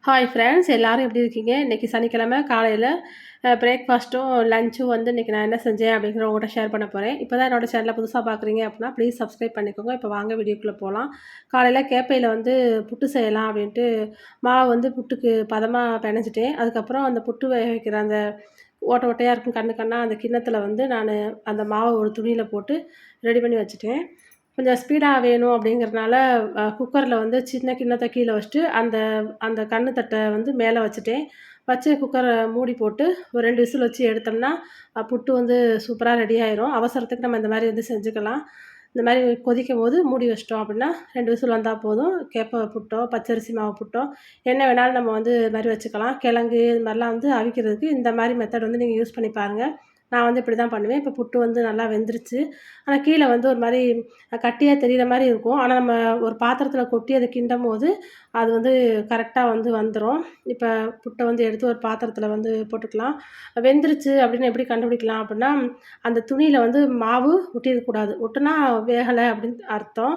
Hi friends, எல்லாரும் எப்படி இருக்கீங்க? இன்றைக்கி சனிக்கிழமை காலையில் பிரேக்ஃபாஸ்ட்டும் லஞ்சும் வந்து இன்றைக்கி நான் என்ன செஞ்சேன் அப்படிங்கிற உங்கள்கிட்ட ஷேர் பண்ண போகிறேன். இப்போ தான் என்னோடய சேனலை புதுசாக பார்க்குறீங்க அப்படின்னா ப்ளீஸ் சப்ஸ்கிரைப் பண்ணிக்கோங்க. இப்போ வாங்க வீடியோக்குள்ளே போகலாம். காலையில் கேப்பையில் வந்து புட்டு செய்யலாம் அப்படின்ட்டு மாவு வந்து புட்டுக்கு பதமாக பிணைஞ்சிட்டேன். அதுக்கப்புறம் அந்த புட்டு வேக வைக்கிற அந்த ஓட்டை ஓட்டையாக இருக்கும் கண்ணு கண்ணாக அந்த கிண்ணத்தில் வந்து நான் அந்த மாவை ஒரு துணியில் போட்டு ரெடி பண்ணி வச்சுட்டேன். கொஞ்சம் ஸ்பீடாக வேணும் அப்படிங்கிறதுனால குக்கரில் வந்து சின்ன கிண்ணத்த கீழ வச்சுட்டு, அந்த அந்த கண்ணு தட்டை வந்து மேலே வச்சுட்டேன். வச்சு குக்கரை மூடி போட்டு ஒரு 2 விசில் வச்சு எடுத்தோம்னா, புட்டு வந்து சூப்பரா ரெடி ஆயிரும். அவசரத்துக்கு நம்ம இந்த மாரி வந்து செஞ்சுக்கலாம். இந்த மாரி கொதிக்கும்போது மூடி வச்சுட்டோம் அப்படின்னா, 2 விசில் வந்தா போதும். கேப்ப புட்டோ, பச்சரிசி மாவு புட்டோ, என்ன வேணாலும் நம்ம வந்து இது மாரி வச்சுக்கலாம். கிழங்கு இது மாரிலாம் வந்து அவிக்கிறதுக்கு இந்த மாரி மெத்தட் வந்து நீங்க யூஸ் பண்ணி பாருங்க. நான் வந்து இப்படி தான் பண்ணுவேன். இப்போ புட்டு வந்து நல்லா வெந்துருச்சு. ஆனா கீழ வந்து ஒரு மாரி கட்டியா தெரியிற மாரி இருக்கும். ஆனா நம்ம ஒரு பாத்திரத்தில கொட்டி அத கிண்டும்போது, அது வந்து கரெக்ட்டா வந்து வந்துரும். இப்ப புட்ட வந்து எடுத்து ஒரு பாத்திரத்தில வந்து போட்டுக்கலாம். வெந்துருச்சு அப்படின்னு எப்படி கண்டுபிடிக்கலாம் அப்படின்னா, அந்த துணியில வந்து மாவு ஒட்டிறக்கூடாது. ஒட்டுனா வேகல அப்படின்னு அர்த்தம்.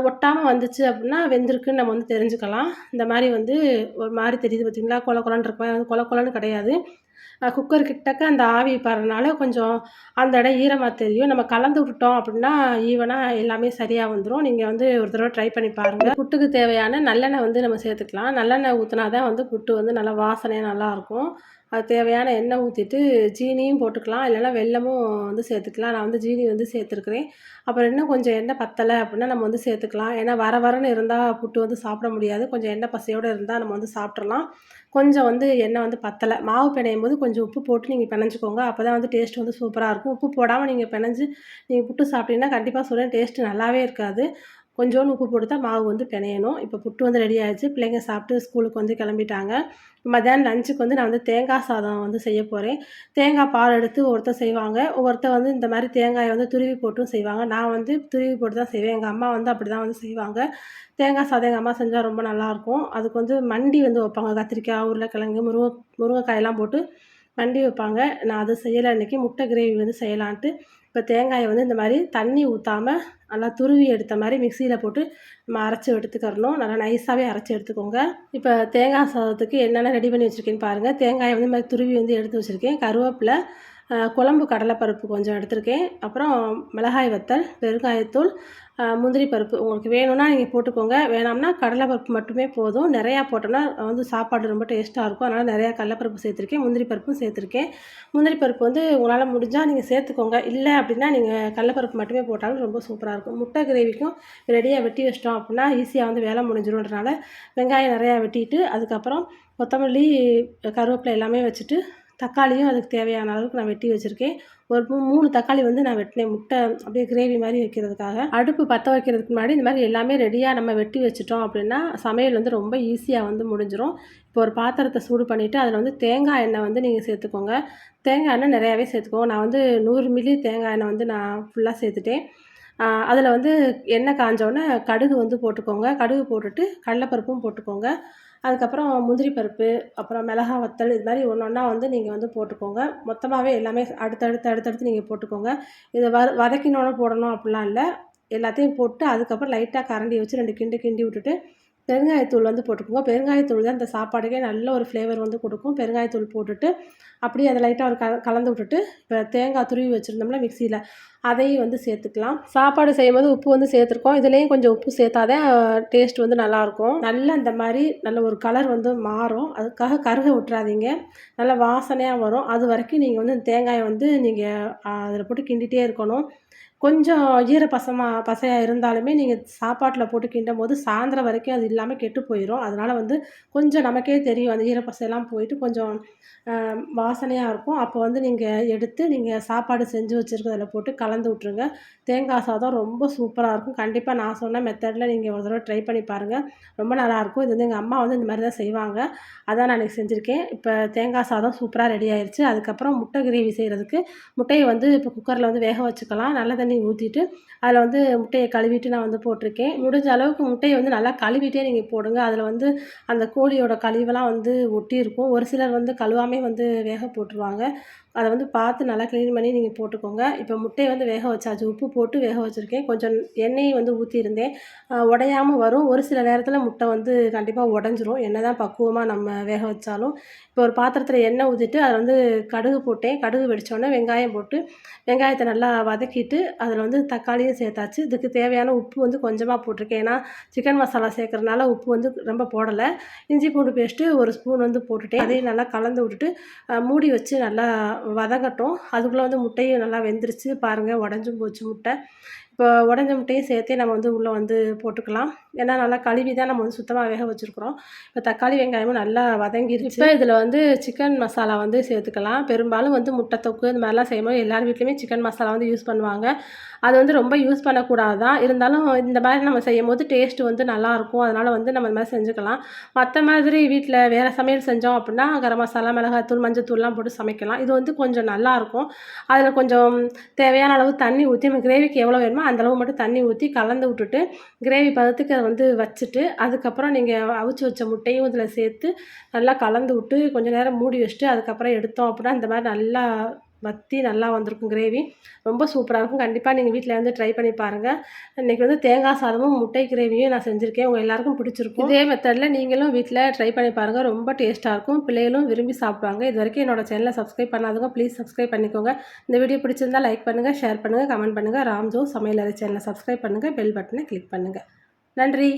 ஒட்டாம வந்துச்சு அப்படின்னா, வெந்திருக்குன்னு நம்ம வந்து தெரிஞ்சுக்கலாம். இந்த மாரி வந்து ஒரு மாரி தெரியுது பார்த்தீங்களா? கொல கொலன்னு இருக்கும். அது கொல கொலன்னு கிடையாது. குக்கர் கிட்டக்க அந்த ஆவி படுறனால கொஞ்சம் அந்த இடம் ஈரமா தெரியும். நம்ம கலந்து விட்டுட்டோம் அப்படின்னா, ஈவனா எல்லாமே சரியா வந்துரும். நீங்க வந்து ஒரு தடவ ட்ரை பண்ணி பாருங்க. புட்டுக்கு தேவையான நல்லெண்ணெய் வந்து நம்ம சேர்த்துக்கலாம். நல்லெண்ணெய் ஊத்துனா தான் வந்து புட்டு வந்து நல்லா வாசனையா நல்லாயிருக்கும். அது தேவையான எண்ணெய் ஊத்திட்டு, ஜீனியும் போட்டுக்கலாம். இல்லைன்னா வெல்லமும் வந்து சேர்த்துக்கலாம். நான் வந்து ஜீனி வந்து சேர்த்துருக்கிறேன். அப்புறம் இன்னும் கொஞ்சம் எண்ணெய் பத்தல அப்படின்னா நம்ம வந்து சேர்த்துக்கலாம். ஏன்னா வர வரன்னு இருந்தா புட்டு வந்து சாப்பிட முடியாது. கொஞ்சம் எண்ணெய் பசையோட இருந்தா நம்ம வந்து சாப்பிட்றலாம். கொஞ்சம் வந்து எண்ணெய் வந்து பத்தல. மாவு பெணையும்போது கொஞ்சம் உப்பு போட்டு நீங்க பெனஞ்சுக்கோங்க. அப்பதான் வந்து டேஸ்ட் வந்து சூப்பரா இருக்கும். உப்பு போடாம நீங்க பெனஞ்சு நீங்க புட்டு சாப்பிட்டீங்கன்னா, கண்டிப்பா சொல்றேன் டேஸ்ட் நல்லாவே இருக்காது. கொஞ்சோண்டு உப்பு போட்டு தான் மாவு வந்து பெனையணும். இப்போ புட்டு வந்து ரெடி ஆயிடுச்சு. பிள்ளைங்க சாப்பிட்டு ஸ்கூலுக்கு வந்து கிளம்பிட்டாங்க. மத்தியானம் லஞ்சுக்கு வந்து நான் வந்து தேங்காய் சாதம் வந்து செய்ய போறேன். தேங்காய் பால் எடுத்து ஒருத்தர் செய்வாங்க. ஒவ்வொருத்தர் வந்து இந்த மாரி தேங்காய வந்து துருவி போட்டும் செய்வாங்க. நான் வந்து துருவி போட்டு தான் செய்வேன். எங்க அம்மா வந்து அப்படிதான் வந்து செய்வாங்க. தேங்காய் சாதம் எங்க அம்மா செஞ்சா ரொம்ப நல்லாயிருக்கும். அதுக்கு வந்து மண்டி வந்து வைப்பாங்க. கத்திரிக்காய், உருளைக்கிழங்கு, முருங்கைக்காயெல்லாம் போட்டு மண்டி வைப்பாங்க. நான் அது செய்யல இன்னைக்கு. முட்டை கிரேவி வந்து செய்யலான்ட்டு, இப்போ தேங்காய வந்து இந்த மாரி தண்ணி ஊத்தாம நல்லா துருவி எடுத்த மாரி மிக்ஸியில போட்டு நம்ம அரைச்சு எடுத்துக்கிறணும். நல்லா நைஸாவே அரைச்சு எடுத்துக்கோங்க. இப்போ தேங்காய் சாதத்துக்கு என்னென்ன ரெடி பண்ணி வச்சுருக்கேன்னு பாருங்க. தேங்காய வந்து இந்த மாரி துருவி வந்து எடுத்து வச்சுருக்கேன். கருவேப்பில, குழம்பு கடலைப்பருப்பு கொஞ்சம் எடுத்திருக்கேன். அப்புறம் மிளகாய் வத்தல், பெருங்காயத்தூள், முந்திரி பருப்பு. உங்களுக்கு வேணும்னா நீங்க போட்டுக்கோங்க. வேணாம்னா கடலைப்பருப்பு மட்டுமே போதும். நிறையா போட்டோம்னா வந்து சாப்பாடு ரொம்ப டேஸ்ட்டா இருக்கும். அதனால நிறையா கடலைப்பருப்பு சேர்த்துருக்கேன். முந்திரி பருப்பும் சேர்த்துருக்கேன். முந்திரி பருப்பு வந்து உங்களால முடிஞ்சா நீங்க சேர்த்துக்கோங்க. இல்ல அப்படின்னா நீங்க கடலைப்பருப்பு மட்டுமே போட்டாலும் ரொம்ப சூப்பரா இருக்கும். முட்டை கிரேவிக்கும் ரெடியா வெட்டி வச்சுட்டோம் அப்படின்னா, ஈஸியா வந்து வேலை முடிஞ்சிரும்ன்றனால வெங்காயம் நிறையா வெட்டிட்டு, அதுக்கப்புறம் கொத்தமல்லி, கருவேப்பிலை எல்லாமே வச்சுட்டு, தக்காளியும் அதுக்கு தேவையான அளவுக்கு நான் வெட்டி வச்சிருக்கேன். ஒரு 3 தக்காளி வந்து நான் வெட்டினேன். முட்டை அப்படியே கிரேவி மாரி வைக்கிறதுக்காக. அடுப்பு பத்த வைக்கிறதுக்கு முன்னாடி இந்த மாரி எல்லாமே ரெடியா நம்ம வெட்டி வச்சுட்டோம் அப்படின்னா, சமையல் வந்து ரொம்ப ஈஸியா வந்து முடிஞ்சிரும். இப்போ ஒரு பாத்திரத்த சூடு பண்ணிட்டு, அதில வந்து தேங்காய் எண்ணெய் வந்து நீங்க சேர்த்துக்கோங்க. தேங்காய் எண்ணெய் நிறையாவே சேர்த்துக்கோங்க. நான் வந்து 100 மில்லி தேங்காய் எண்ணெய் வந்து நான் ஃபுல்லா சேர்த்துட்டேன். அதில வந்து எண்ணெய் காஞ்சோனே கடுகு வந்து போட்டுக்கோங்க. கடுகு போட்டுட்டு கடலைப்பருப்பும் போட்டுக்கோங்க. அதுக்கப்புறம் முந்திரி பருப்பு, அப்புறம் மிளகா வத்தல் இது மாரி ஒண்ணொண்ணா வந்து நீங்க வந்து போட்டுக்கோங்க. மொத்தமாவே எல்லாமே அடுத்தடுத்து நீங்க போட்டுக்கோங்க. இத வதக்கினோன போடணும் அப்பிடிலாம் இல்ல. எல்லாத்தையும் போட்டு அதுக்கப்புறம் லைட்டா கரண்டிய வச்சு 2 கிண்டு கிண்டி விட்டுட்டு, பெருங்காயத்தூள் வந்து போட்டுக்கோங்க. பெருங்காயத்தூள் தான் இந்த சாப்பாட்டுக்கே நல்ல ஒரு ஃப்ளேவர் வந்து குடுக்கும். பெருங்காயத்தூள் போட்டுட்டு, அப்படியே அத லைட்டா ஒரு கலந்து விட்டுட்டு, இப்ப தேங்காய் துருவி வச்சிருந்தோம்ல மிக்ஸியில, அதையும் வந்து சேர்த்துக்கலாம். சாப்பாடு செய்யும்போது உப்பு வந்து சேர்த்துருக்கோம். இதுலயும் கொஞ்சம் உப்பு சேர்த்தா தான் டேஸ்ட் வந்து நல்லாயிருக்கும். நல்லா இந்த மாரி நல்ல ஒரு கலர் வந்து மாறும். அதுக்காக கருக விட்டுறாதீங்க. நல்லா வாசனையா வரும். அது வரைக்கும் நீங்க வந்து தேங்காய வந்து நீங்க அதில போட்டு கிண்டிட்டே இருக்கணும். கொஞ்சம் பசையா இருந்தாலுமே நீங்க சாப்பாட்ல போட்டு கிண்டும்போது சாயந்தரம் வரைக்கும் அது இல்லாம கெட்டு போயிரும். அதனால வந்து கொஞ்சம் நமக்கே தெரியும். அந்த ஈரப்பசைலாம் போயிட்டு கொஞ்சம் வாசனையா இருக்கும். அப்போ வந்து நீங்க எடுத்து நீங்க சாப்பாடு செஞ்சு வச்சிருக்கிறதுல போட்டு கலந்து விட்டுருங்க. தேங்காய் சாதம் ரொம்ப சூப்பரா இருக்கும். கண்டிப்பா நான் சொன்ன மெத்தட்ல நீங்க ஒரு தடவ ட்ரை பண்ணி பாருங்க. ரொம்ப நல்லாயிருக்கும். இது வந்து எங்க அம்மா வந்து இந்த மாரி தான் செய்வாங்க. அதான் நான் இன்னைக்கு செஞ்சிருக்கேன். இப்ப தேங்காய் சாதம் சூப்பரா ரெடி ஆயிருச்சு. அதுக்கப்புறம் முட்டை கிரேவி செய்றதுக்கு முட்டைய வந்து இப்போ குக்கர்ல வந்து வேக வச்சுக்கலாம். நல்ல தண்ணி ஊத்திட்டு, அதில வந்து முட்டைய கழுவிட்டு நான் வந்து போட்டிருக்கேன். முடிஞ்ச அளவுக்கு முட்டைய வந்து நல்லா கழுவிட்டே நீங்க போடுங்க. அதில வந்து அந்த கோழியோட கழிவெல்லாம் வந்து ஒட்டியிருக்கும். ஒரு சிலர் வந்து கழுவாமயே வந்து வேக போட்டுருவாங்க. அதை வந்து பார்த்து நல்லா க்ளீன் பண்ணி நீங்கள் போட்டுக்கோங்க. இப்போ முட்டையை வந்து வேக வச்சாச்சு. உப்பு போட்டு வேக வச்சுருக்கேன். கொஞ்சம் எண்ணெய் வந்து ஊற்றியிருந்தேன். உடையாம வரும். ஒரு சில நேரத்தில முட்டை வந்து கண்டிப்பா உடைஞ்சிரும். என்னதான் பக்குவமா நம்ம வேக வச்சாலும். இப்போ ஒரு பாத்திரத்தில எண்ணெய் ஊத்திட்டு அதில வந்து கடுகு போட்டேன். கடுகு வெடிச்சோனே வெங்காயம் போட்டு, வெங்காயத்த நல்லா வதக்கிட்டு, அதில வந்து தக்காளியும் சேர்த்தாச்சு. இதுக்கு தேவையான உப்பு வந்து கொஞ்சமா போட்டிருக்கேன். ஏன்னா, சிக்கன் மசாலா சேர்க்கறனால உப்பு வந்து ரொம்ப போடல. இஞ்சி பூண்டு பேஸ்ட்டு 1 ஸ்பூன் வந்து போட்டுட்டேன். அதையும் நல்லா கலந்து விட்டுட்டு, மூடி வச்சு நல்லா வதங்கட்டும். அதுக்குள்ள வந்து முட்டையும் நல்லா வெந்துருச்சு. பாருங்க உடைஞ்சும் போச்சு முட்டை. இப்போ உடைஞ்ச முட்டையும் சேர்த்தே நம்ம வந்து உள்ள வந்து போட்டுக்கலாம். ஏன்னா நல்லா கழுவி தான் நம்ம வந்து சுத்தமா வேக வச்சுருக்குறோம். இப்போ தக்காளி, வெங்காயமும் நல்லா வதங்கிருச்சு. இப்போ இதில வந்து சிக்கன் மசாலா வந்து சேர்த்துக்கலாம். பெரும்பாலும் வந்து முட்டை தொக்கு இந்த மாதிரிலாம் செய்யும்போது எல்லார் வீட்லேயுமே சிக்கன் மசாலா வந்து யூஸ் பண்ணுவாங்க. அது வந்து ரொம்ப யூஸ் பண்ணக்கூடாது தான். இருந்தாலும் இந்த மாதிரி நம்ம செய்யும்போது டேஸ்ட் வந்து நல்லாயிருக்கும். அதனால வந்து நம்ம இந்த மாதிரி செஞ்சுக்கலாம். மத்த மாதிரி வீட்ல வேற சமையல் செஞ்சோம் அப்புட்னா, கரம் மசாலா, மிளகாய்த்தூள், மஞ்சத்தூள்லாம் போட்டு சமைக்கலாம். இது வந்து கொஞ்சம் நல்லாயிருக்கும். அதில கொஞ்சம் தேவையான அளவு தண்ணி ஊத்தி நம்ம கிரேவிக்கு எவ்வளோ வேணுமோ அந்த அளவு மட்டும் தண்ணி ஊத்தி கலந்து விட்டுட்டு, கிரேவி பதத்துக்கு அத வந்து வச்சுட்டு, அதுக்கப்புறம் நீங்க அவிச்சு வச்ச முட்டையும் இதில சேர்த்து நல்லா கலந்து விட்டு, கொஞ்ச நேரம் மூடி வச்சுட்டு, அதுக்கப்புறம் எடுத்தோம் அப்புட்னா, இந்த மாரி நல்லா வத்தி நல்லா வந்திருக்கும் கிரேவி. ரொம்ப சூப்பரா இருக்கும். கண்டிப்பா நீங்க வீட்ல வந்து ட்ரை பண்ணி பாருங்க. இன்னைக்கு வந்து தேங்காய் சாதமும், முட்டை கிரேவியும் நான் செஞ்சிருக்கேன். உங்க எல்லாருக்கும் பிடிச்சிருக்கும். இதே மெத்தட்ல நீங்களும் வீட்ல ட்ரை பண்ணி பாருங்க. ரொம்ப டேஸ்ட்டா இருக்கும். பிள்ளைகளும் விரும்பி சாப்பிடுவாங்க. இதுவரைக்கும் என்னோட சேனல சப்ஸ்கிரைப் பண்ணாதவங்க ப்ளீஸ் சப்ஸ்கிரைப் பண்ணிக்கோங்க. இந்த வீடியோ பிடிச்சிருந்தா லைக் பண்ணுங்க, ஷேர் பண்ணுங்க, கமெண்ட் பண்ணுங்க. ராம்ஜோ சமையலறை சேனல சப்ஸ்கிரைப் பண்ணுங்க. பெல் பட்டன கிளிக் பண்ணுங்க. நன்றி.